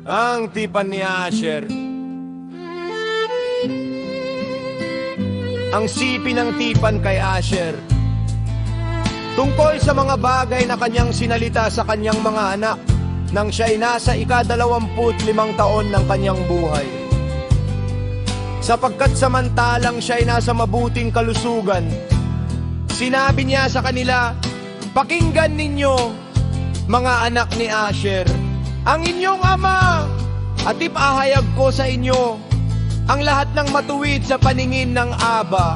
Ang tipan ni Asher. Ang sipi ng tipan kay Asher. Tungkol sa mga bagay na kanyang sinalita sa kanyang mga anak nang siya'y nasa ika-25 taon ng kanyang buhay. Sapagkat samantalang siya'y nasa mabuting kalusugan, sinabi niya sa kanila, "Pakinggan ninyo, mga anak ni Asher, ang inyong ama, at ipahayag ko sa inyo ang lahat ng matuwid sa paningin ng Aba.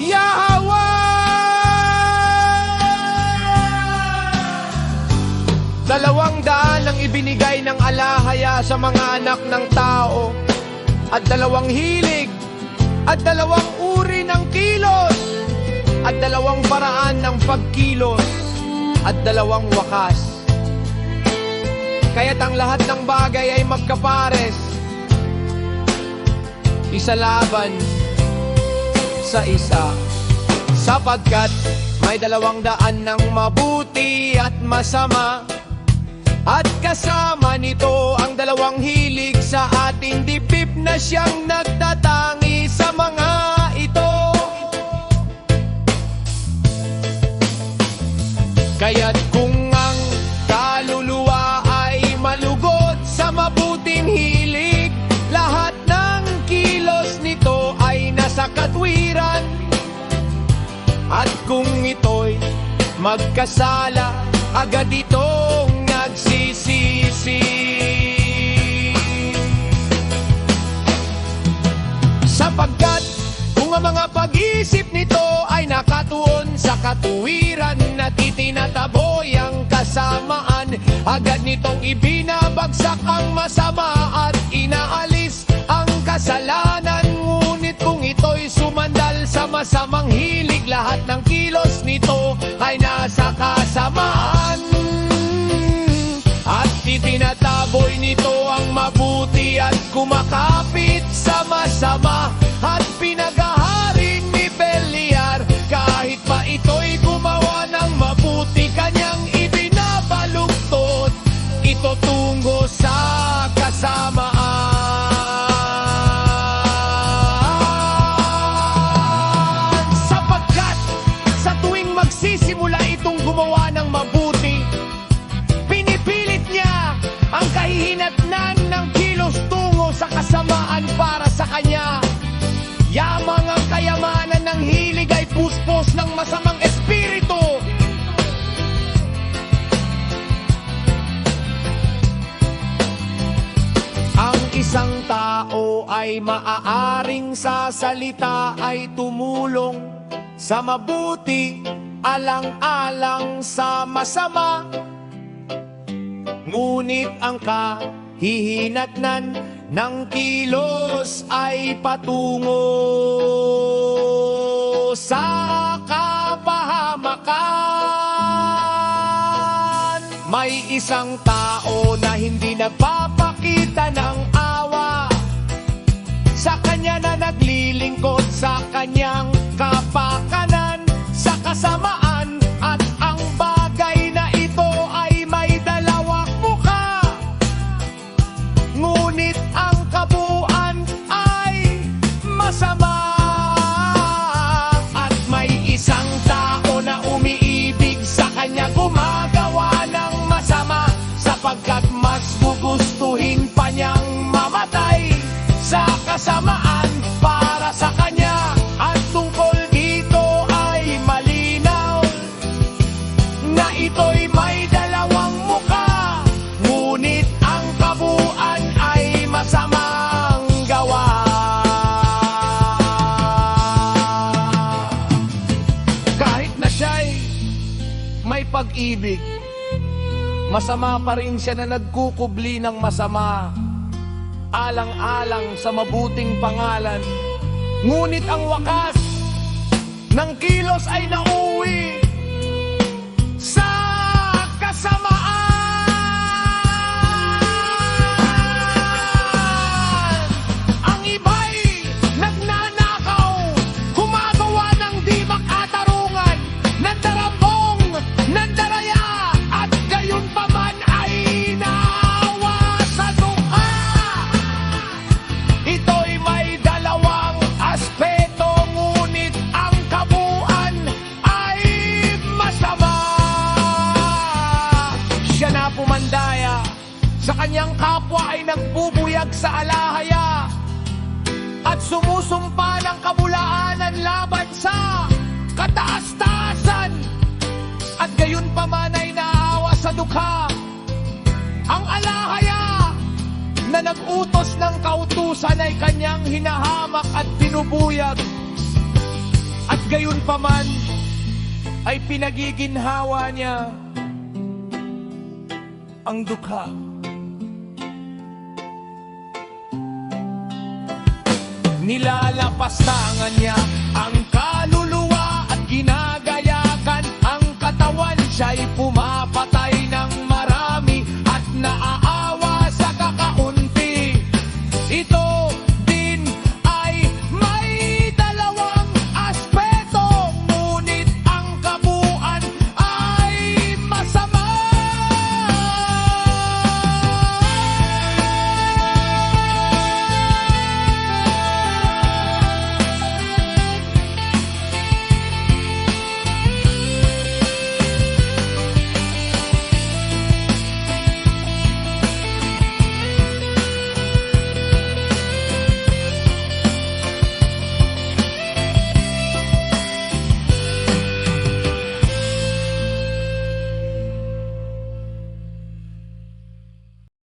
Yahweh! 200 ang ibinigay ng alahaya sa mga anak ng tao, at 2 hilig, at 2 uri ng kilos, at 2 paraan ng pagkilos, at 2 wakas. Kaya't ang lahat ng bagay ay magkapares, isa laban sa isa, sapagkat may 200 ng mabuti at masama, at kasama nito ang 2 hilig sa ating dibdib na siyang nagtatangi sa mga ito. Kaya't kung ang kaluluwa ay malugod sa mabuting hilig, lahat ng kilos nito ay nasa katwiran. At kung ito'y magkasala, agad itong nagsisisi. Sapagkat kung ang mga pag-isip nito ay nakatuon sa katuwiran, na titinataboy ang kasamaan, agad nitong ibinabagsak ang masama at inaalis ang kasalanan. Ngunit kung ito'y sumandal sa masamang hilig, lahat ng kilos nito ay nasa kasamaan. At itinataboy nito ang mabuti at kumakapit sa masama, at pinaghaharing ni Beliar, kahit pa ito'y gumawa ng mabuti, kanyang ibinabaluktot ito tungo sa kasamaan. Sapagkat sa tuwing magsisimula itong gumawa ng mabuti, pinipilit niya ang kahihinatnan ng kilos tungo sa kasamaan para sa kanya. Yamang ang kayamanan ng hilig ay puspos ng masamang espiritu. Ang isang tao ay maaaring sa salita ay tumulong sa mabuti, alang-alang sa masama. Ngunit ang kahihinatnan ng kilos ay patungo sa kapahamakan. May isang tao na hindi nagpapakita ng awa sa kanya, na naglilingkod sa kanyang kapakanan sa kasamaan, at ang bagay na ito ay may 2 mukha. Ngunit ang kabuuan ay masama. At may isang tao na umiibig sa kanya gumagawa ng masama, sapagkat mas gugustuhin pa niyang mamatay sa kasamaan para sa kanya. At tungkol dito ay malinaw na ito'y may 2 mukha, ngunit ang kabuuan ay masamang gawa. Kahit na siya'y may pag-ibig, masama pa rin siya na nagkukubli ng masama, alang-alang sa mabuting pangalan. Ngunit ang wakas ng kilos ay nauwi sa kasamaan. Ang iba'y nagnanakaw, gumagawa ng di makatarungan, nandarambong, nandaraya, at gayon pa man ay naawa sa dinadaya, sa kanyang kapwa ay nagbubuyag sa alahaya, at sumusumpa ng kabulaanan laban sa kataas-taasan, at gayon pa man ay naawa sa dukha. Ang alahaya na nag-utos ng kautusan ay kanyang hinahamak at pinubuyag, at gayon pa man ay pinagiginhawa niya ang dukha. Nilalapastangan niya ang